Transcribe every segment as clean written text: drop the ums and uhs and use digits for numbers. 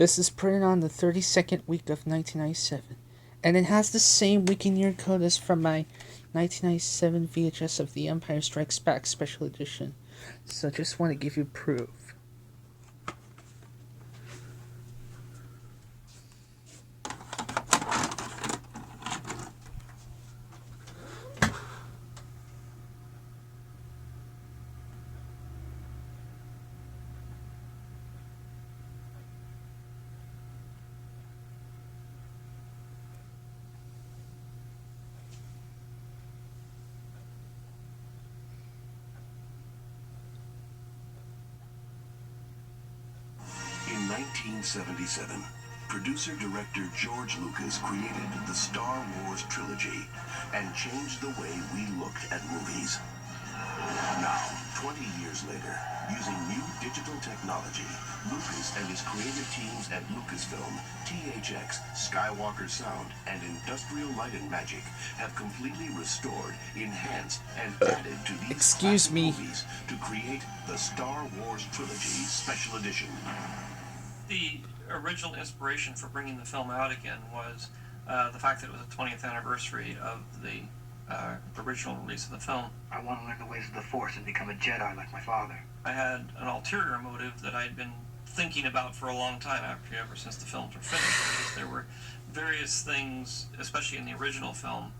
This is printed on the 32nd week of 1997, and it has the same week and year code as from my 1997 VHS of The Empire Strikes Back Special Edition. So I just want to give you proof. In 1977, producer-director George Lucas created the Star Wars Trilogy and changed the way we looked at movies. Now, 20 years later, using new digital technology, Lucas and his creative teams at Lucasfilm, THX, Skywalker Sound, and Industrial Light and Magic have completely restored, enhanced, and added to these classic movies to create the Star Wars Trilogy Special Edition. The original inspiration for bringing the film out again was the fact that it was the 20th anniversary of the original release of the film. I want to learn the ways of the Force and become a Jedi like my father. I had an ulterior motive that I'd been thinking about for a long time ever since the films were finished. There were various things, especially in the original film,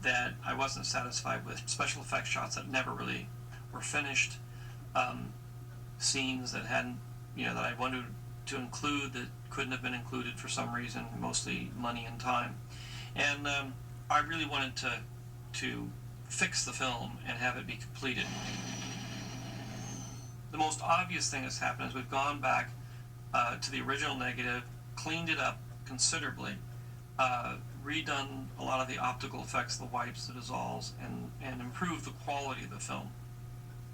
that I wasn't satisfied with. Special effects shots that never really were finished, scenes that hadn't, that I wanted to include that couldn't have been included for some reason, mostly money and time. And I really wanted to fix the film and have it be completed. The most obvious thing that's happened is we've gone back to the original negative, cleaned it up considerably, redone a lot of the optical effects, the wipes, the dissolves, and improved the quality of the film,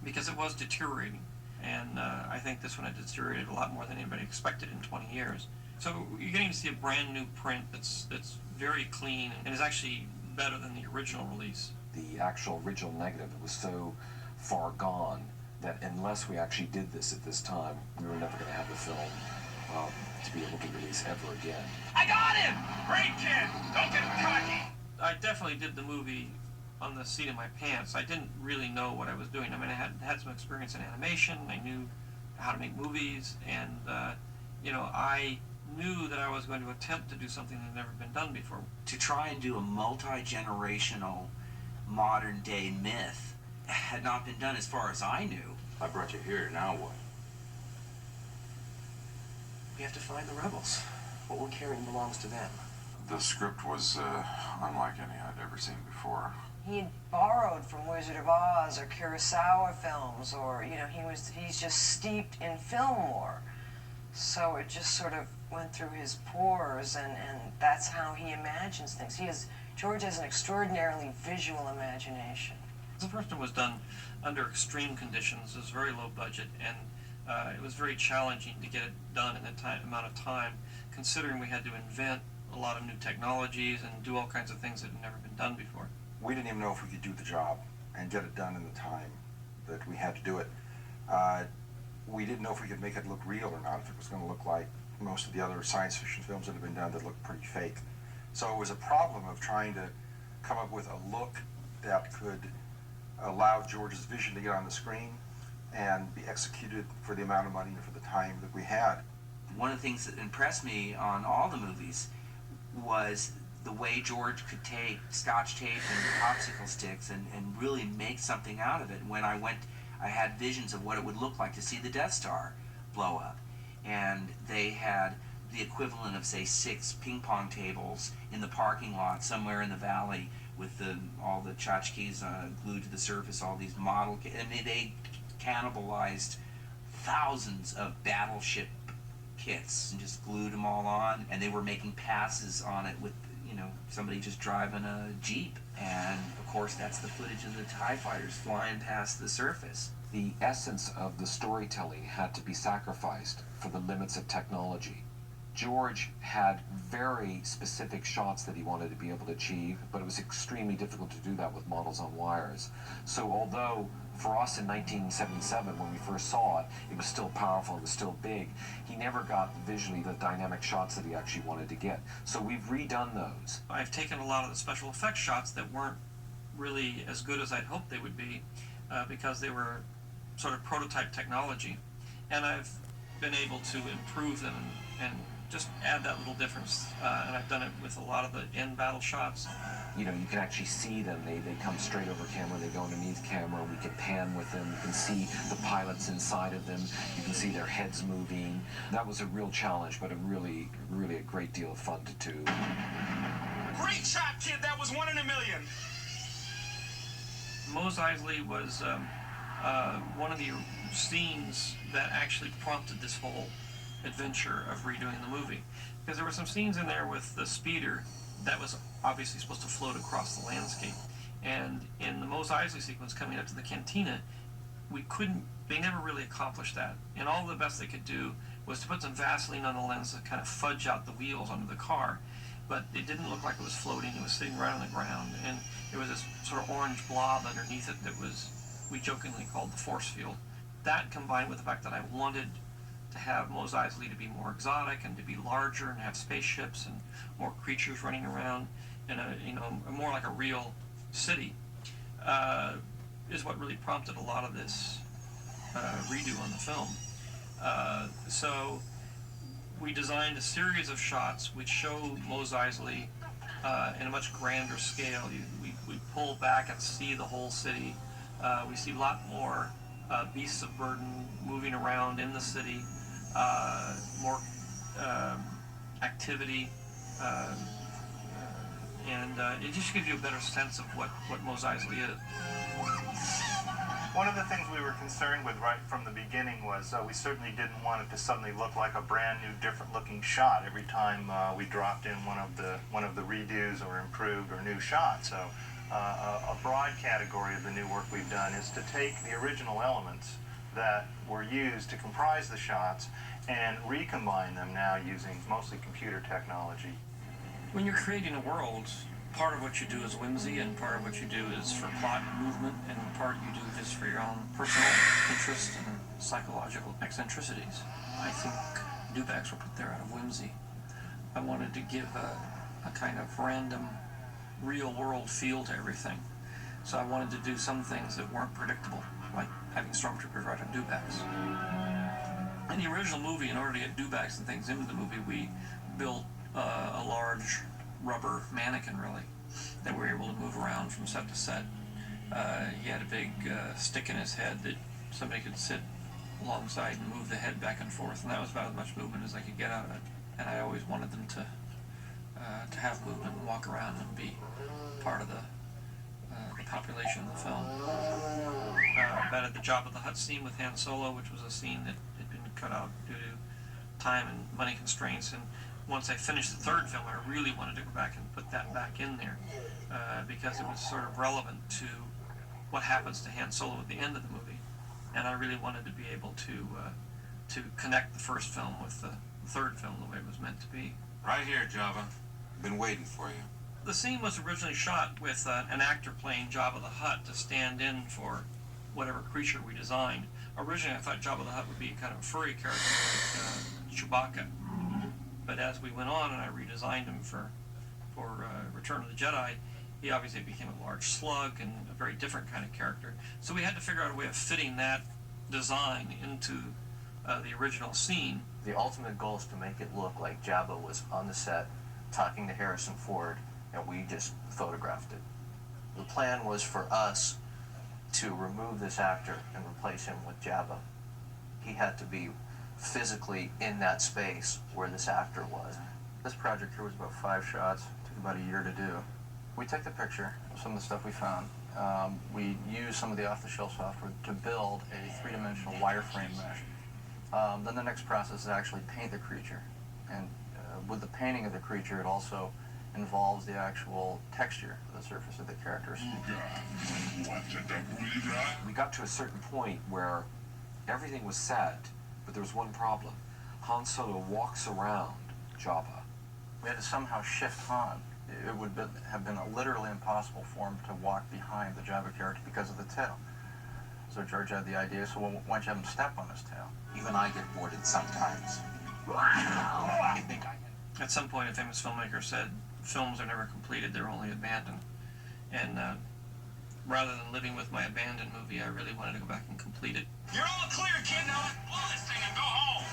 because it was deteriorating. And I think this one had deteriorated a lot more than anybody expected in 20 years. So you're getting to see a brand new print that's very clean and is actually better than the original release. The actual original negative was so far gone that unless we actually did this at this time, we were never going to have the film to be able to release ever again. I got him! Great kid! Don't get cocky! I definitely did the movie on the seat of my pants. I didn't really know what I was doing. I mean, I had some experience in animation. I knew how to make movies, and I knew that I was going to attempt to do something that had never been done before. To try and do a multi-generational modern-day myth had not been done as far as I knew. I brought you here, now what? We have to find the rebels. What we're carrying belongs to them. The script was unlike any I'd ever seen before. He'd borrowed from Wizard of Oz or Kurosawa films, or, he's just steeped in film lore. So it just sort of went through his pores, and that's how he imagines things. George has an extraordinarily visual imagination. The first one was done under extreme conditions. It was very low budget, and it was very challenging to get it done in that amount of time, considering we had to invent a lot of new technologies and do all kinds of things that had never been done before. We didn't even know if we could do the job and get it done in the time that we had to do it. We didn't know if we could make it look real or not, if it was going to look like most of the other science fiction films that have been done that look pretty fake. So it was a problem of trying to come up with a look that could allow George's vision to get on the screen and be executed for the amount of money and for the time that we had. One of the things that impressed me on all the movies was the way George could take Scotch tape and popsicle sticks and really make something out of it. When I went, I had visions of what it would look like to see the Death Star blow up. And they had the equivalent of, say, 6 ping pong tables in the parking lot somewhere in the valley with all the tchotchkes glued to the surface, all these model... And they cannibalized thousands of battleship kits and just glued them all on. And they were making passes on it with somebody just driving a Jeep. And, of course, that's the footage of the TIE fighters flying past the surface. The essence of the storytelling had to be sacrificed for the limits of technology. George had very specific shots that he wanted to be able to achieve, but it was extremely difficult to do that with models on wires. So although For us in 1977, when we first saw it, it was still powerful, it was still big. He never got visually the dynamic shots that he actually wanted to get. So we've redone those. I've taken a lot of the special effects shots that weren't really as good as I'd hoped they would be because they were sort of prototype technology. And I've been able to improve them and just add that little difference. And I've done it with a lot of the end battle shots. You know, you can actually see them. They come straight over camera, they go underneath camera, we can pan with them, you can see the pilots inside of them, you can see their heads moving. That was a real challenge, but a really a great deal of fun to do. Great shot, kid. That was 1 in a million. Mos Eisley was one of the scenes that actually prompted this whole adventure of redoing the movie. Because there were some scenes in there with the speeder that was obviously supposed to float across the landscape. And in the Mos Eisley sequence coming up to the cantina, they never really accomplished that. And all the best they could do was to put some Vaseline on the lens to kind of fudge out the wheels under the car. But it didn't look like it was floating, it was sitting right on the ground. And there was this sort of orange blob underneath it that we jokingly called the force field. That combined with the fact that I wanted to have Mos Eisley to be more exotic and to be larger and have spaceships and more creatures running around and more like a real city is what really prompted a lot of this redo on the film. So we designed a series of shots which showed Mos Eisley in a much grander scale. We pull back and see the whole city. We see a lot more beasts of burden moving around in the city, more activity, and it just gives you a better sense of what Mos Eisley is. One of the things we were concerned with right from the beginning was we certainly didn't want it to suddenly look like a brand new, different looking shot every time we dropped in one of the redos or improved or new shots. So a broad category of the new work we've done is to take the original elements that were used to comprise the shots and recombine them now using mostly computer technology. When you're creating a world, part of what you do is whimsy, and part of what you do is for plot and movement, and part you do just for your own personal interest and psychological eccentricities. I think dewbacks were put there out of whimsy. I wanted to give a kind of random, real-world feel to everything. So I wanted to do some things that weren't predictable, like having stormtroopers ride on dewbacks. In the original movie, in order to get dewbacks and things into the movie, we built a large rubber mannequin, really, that we were able to move around from set to set. He had a big stick in his head that somebody could sit alongside and move the head back and forth, and that was about as much movement as I could get out of it. And I always wanted them to have movement and walk around and be part of the population of the film. About at the Jabba the Hutt scene with Han Solo, which was a scene that had been cut out due to time and money constraints, and once I finished the third film, I really wanted to go back and put that back in there because it was sort of relevant to what happens to Han Solo at the end of the movie, and I really wanted to be able to connect the first film with the third film the way it was meant to be. Right here, Jabba. Been waiting for you. The scene was originally shot with an actor playing Jabba the Hutt to stand in for whatever creature we designed. Originally, I thought Jabba the Hutt would be kind of a furry character like Chewbacca. But as we went on and I redesigned him for Return of the Jedi, he obviously became a large slug and a very different kind of character. So we had to figure out a way of fitting that design into the original scene. The ultimate goal is to make it look like Jabba was on the set talking to Harrison Ford, and we just photographed it. The plan was for us to remove this actor and replace him with Jabba. He had to be physically in that space where this actor was. This project here was about 5 shots. It took about a year to do. We took the picture of some of the stuff we found. We used some of the off-the-shelf software to build a 3-dimensional wireframe mesh. Then the next process is actually paint the creature. And with the painting of the creature, it also involves the actual texture of the surface of the characters. We got to a certain point where everything was set, but there was one problem. Han Solo walks around Jabba. We had to somehow shift Han. It would have been literally impossible for him to walk behind the Jabba character because of the tail. So George had the idea, so why don't you have him step on his tail? Even I get bored sometimes. I think I can. At some point, a famous filmmaker said, films are never completed, they're only abandoned. And rather than living with my abandoned movie, I really wanted to go back and complete it. You're all clear, kid. Now let's blow this thing and go home.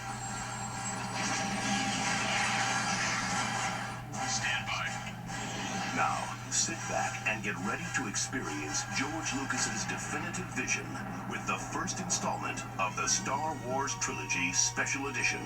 Stand by. Now, sit back and get ready to experience George Lucas's definitive vision with the first installment of the Star Wars Trilogy Special Edition.